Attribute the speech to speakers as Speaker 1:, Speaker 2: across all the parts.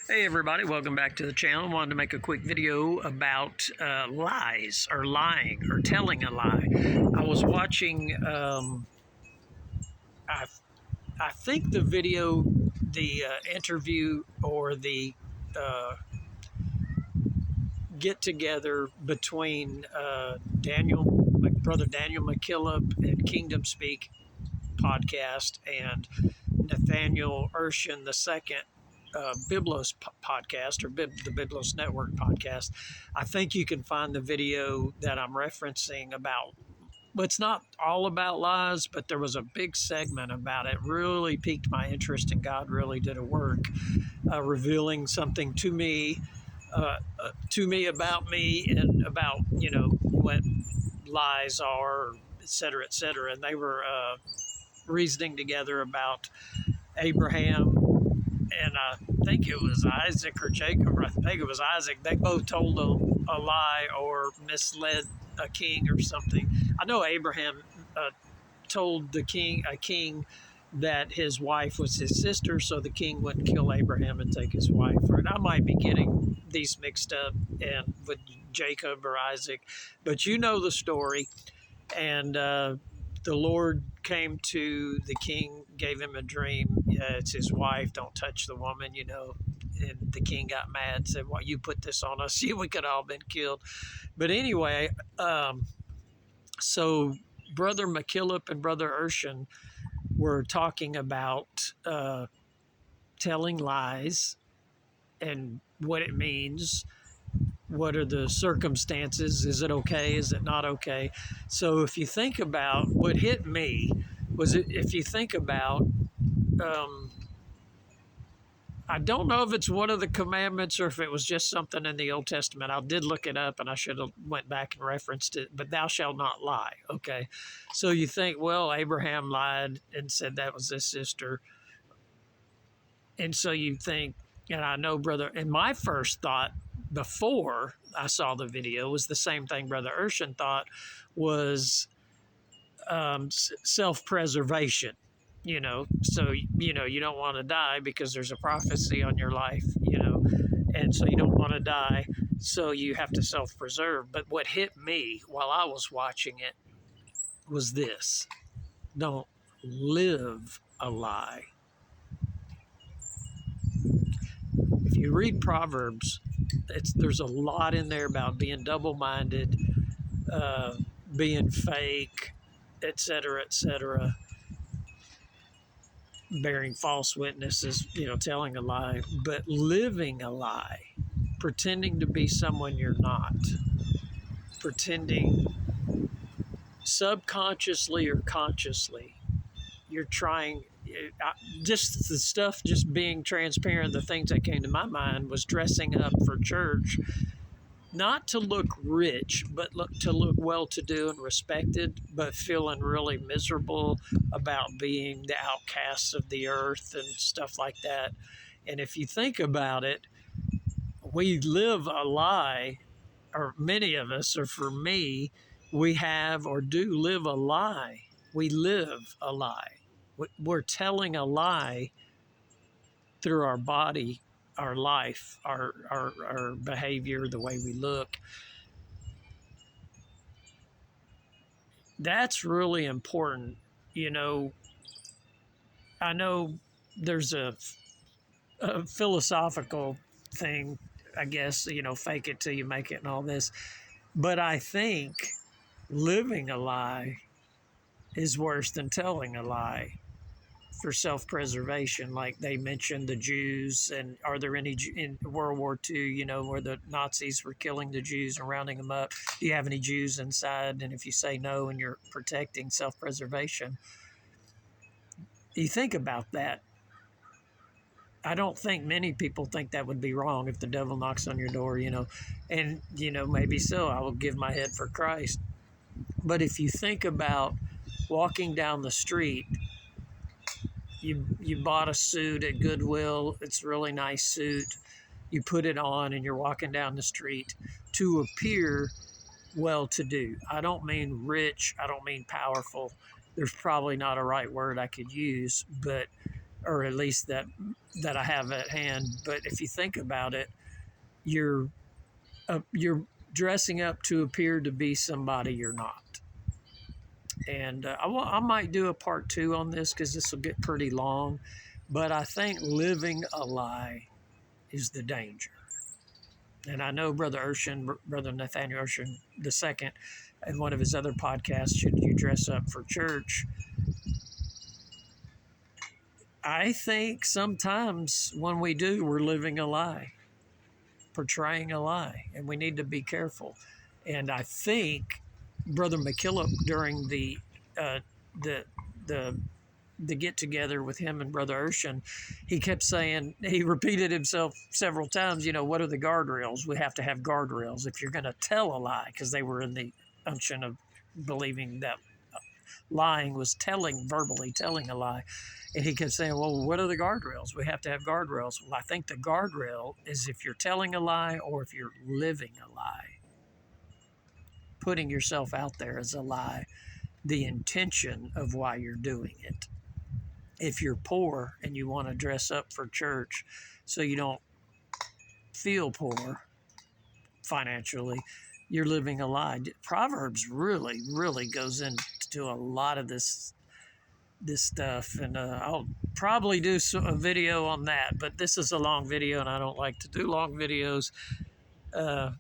Speaker 1: Hey everybody, welcome back to the channel. Wanted to make a quick video about lies or lying or telling a lie. I was watching, I, I think the video, the interview or the get together between Brother Daniel McKillop and Kingdom Speak podcast and Nathaniel Urshan II Biblos podcast or the Biblos Network podcast. I think you can find the video that I'm referencing about. Well, it's not all about lies, but there was a big segment about it. Really piqued my interest, and God really did a work revealing something to me about me and about what lies are, et cetera, et cetera. And they were reasoning together about Abraham and I think it was Isaac or Jacob, or I think it was Isaac. They both told a lie or misled a king or something. I know Abraham told a king that his wife was his sister, so the king wouldn't kill Abraham and take his wife. And I might be getting these mixed up and with Jacob or Isaac, but you know the story. And the Lord came to the king, gave him a dream. It's his wife. Don't touch the woman, And the king got mad, said, "Well, you put this on us. We could all been killed." But anyway, so Brother McKillop and Brother Urshan were talking about telling lies and what it means. What are the circumstances? Is it okay? Is it not okay? So if you think about what hit me was if you think about, I don't know if it's one of the commandments or if it was just something in the Old Testament. I did look it up and I should have went back and referenced it, but thou shalt not lie. Okay. So you think, well, Abraham lied and said that was his sister. And so you think, and I know and my first thought before I saw the video was the same thing Brother Urshan thought was self-preservation, so, you don't want to die because there's a prophecy on your life, and so you don't want to die, so you have to self-preserve. But what hit me while I was watching it was this: don't live a lie. If you read Proverbs, there's a lot in there about being double-minded, being fake, etc., bearing false witnesses, telling a lie, but living a lie, pretending to be someone you're not, pretending subconsciously or consciously, you're trying. Just the stuff, just being transparent, the things that came to my mind was dressing up for church, not to look rich, but to look well-to-do and respected, but feeling really miserable about being the outcasts of the earth and stuff like that. And if you think about it, we live a lie, or many of us, or for me, we have or do live a lie. We live a lie. We're telling a lie through our body, our life, our behavior, the way we look. That's really important. I know there's a philosophical thing, I guess, fake it till you make it and all this. But I think living a lie is worse than telling a lie for self-preservation. Like they mentioned the Jews, and are there any in World War II, where the Nazis were killing the Jews and rounding them up? Do you have any Jews inside? And if you say no and you're protecting self-preservation, you think about that. I don't think many people think that would be wrong if the devil knocks on your door, and, maybe so, I will give my head for Christ. But if you think about walking down the street, you bought a suit at Goodwill, it's a really nice suit, you put it on and you're walking down the street to appear well-to-do. I don't mean rich, I don't mean powerful. There's probably not a right word I could use, but or at least that I have at hand. But if you think about it, you're dressing up to appear to be somebody you're not. And I might do a part 2 on this because this will get pretty long. But I think living a lie is the danger. And I know Brother Nathaniel Urshan II, in one of his other podcasts, Should You Dress Up for Church? I think sometimes when we do, we're living a lie, portraying a lie, and we need to be careful. And I think Brother McKillop, during the get together with him and Brother Urshan, he kept saying, he repeated himself several times, what are the guardrails? We have to have guardrails if you're going to tell a lie, because they were in the unction of believing that lying was verbally telling a lie. And he kept saying, well, what are the guardrails? We have to have guardrails. Well, I think the guardrail is if you're telling a lie or if you're living a lie, putting yourself out there as a lie, the intention of why you're doing it. If you're poor and you want to dress up for church so you don't feel poor financially, you're living a lie. Proverbs really, really goes into a lot of this stuff, and I'll probably do a video on that, but this is a long video and I don't like to do long videos. And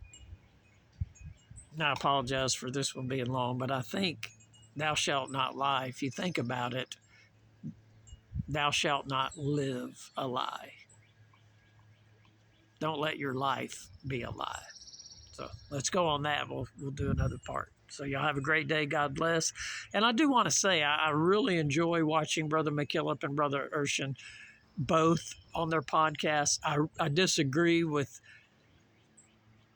Speaker 1: I apologize for this one being long, but I think thou shalt not lie. If you think about it, thou shalt not live a lie. Don't let your life be a lie. So let's go on that. We'll do another part. So y'all have a great day. God bless. And I do want to say I really enjoy watching Brother McKillop and Brother Urshan both on their podcasts. I disagree with,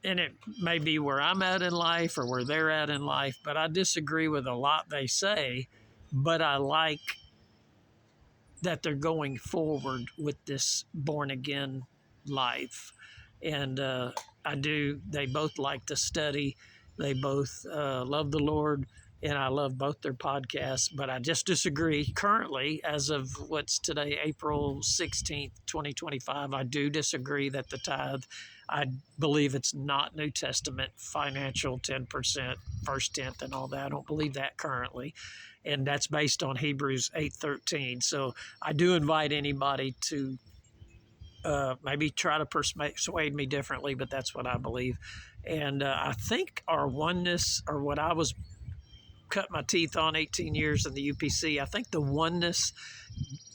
Speaker 1: and it may be where I'm at in life or where they're at in life, but I disagree with a lot they say, but I like that they're going forward with this born-again life. And they both like to study. They both love the Lord, and I love both their podcasts, but I just disagree currently, as of what's today, April 16th, 2025, I do disagree that the tithe, I believe it's not New Testament financial 10%, first tenth and all that. I don't believe that currently. And that's based on Hebrews 8:13. So I do invite anybody to maybe try to persuade me differently, but that's what I believe. And I think our oneness, or what I was cut my teeth on 18 years in the UPC, I think the oneness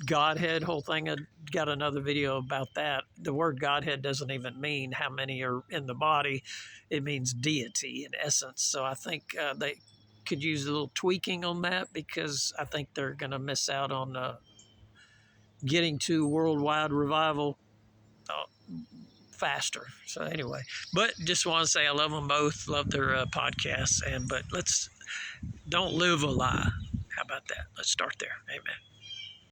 Speaker 1: Godhead whole thing, I got another video about that. The word Godhead doesn't even mean how many are in the body. It means deity in essence. So I think they could use a little tweaking on that, because I think they're going to miss out on getting to worldwide revival faster. So anyway, but just want to say I love them both, love their podcasts, but don't live a lie. How about that? Let's start there. Amen.